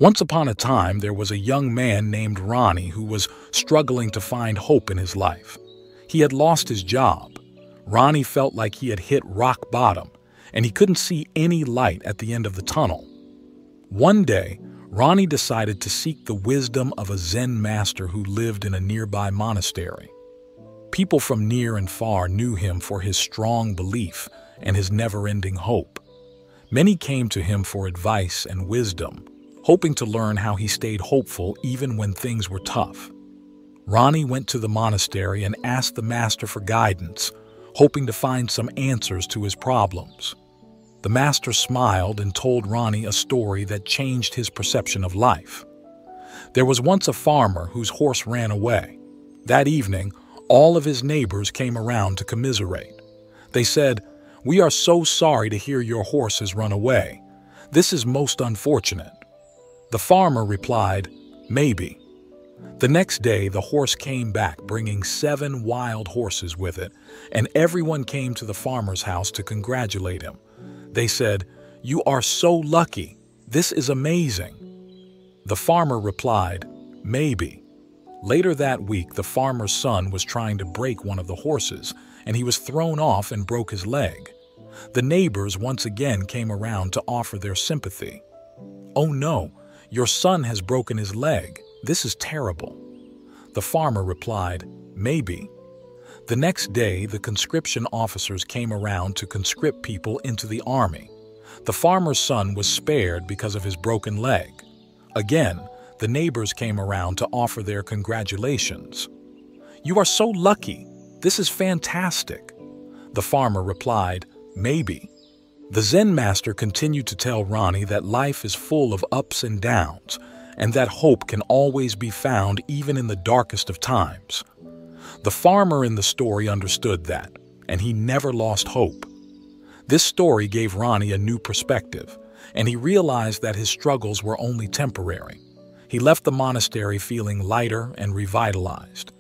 Once upon a time, there was a young man named Ronnie who was struggling to find hope in his life. He had lost his job. Ronnie felt like he had hit rock bottom, and he couldn't see any light at the end of the tunnel. One day, Ronnie decided to seek the wisdom of a Zen master who lived in a nearby monastery. People from near and far knew him for his strong belief and his never-ending hope. Many came to him for advice and wisdom, hoping to learn how he stayed hopeful even when things were tough. Ronnie went to the monastery and asked the master for guidance, hoping to find some answers to his problems. The master smiled and told Ronnie a story that changed his perception of life. There was once a farmer whose horse ran away. That evening, all of his neighbors came around to commiserate. They said, "We are so sorry to hear your horse has run away. This is most unfortunate." The farmer replied, "Maybe." The next day, the horse came back bringing 7 wild horses with it, and everyone came to the farmer's house to congratulate him. They said, "You are so lucky. This is amazing." The farmer replied, "Maybe." Later that week, the farmer's son was trying to break one of the horses, and he was thrown off and broke his leg. The neighbors once again came around to offer their sympathy. "Oh no, your son has broken his leg. This is terrible." The farmer replied, "Maybe." The next day, the conscription officers came around to conscript people into the army. The farmer's son was spared because of his broken leg. Again, the neighbors came around to offer their congratulations. "You are so lucky. This is fantastic." The farmer replied, "Maybe." The Zen master continued to tell Ronnie that life is full of ups and downs, and that hope can always be found even in the darkest of times. The farmer in the story understood that, and he never lost hope. This story gave Ronnie a new perspective, and he realized that his struggles were only temporary. He left the monastery feeling lighter and revitalized.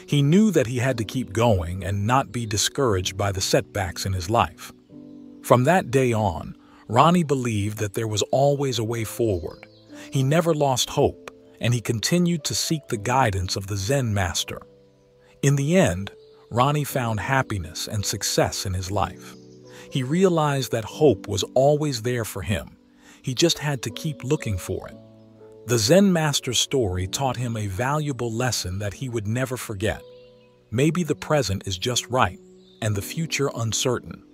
He knew that he had to keep going and not be discouraged by the setbacks in his life. From that day on, Ronnie believed that there was always a way forward. He never lost hope, and he continued to seek the guidance of the Zen master. In the end, Ronnie found happiness and success in his life. He realized that hope was always there for him. He just had to keep looking for it. The Zen master's story taught him a valuable lesson that he would never forget. Maybe the present is just right and the future uncertain.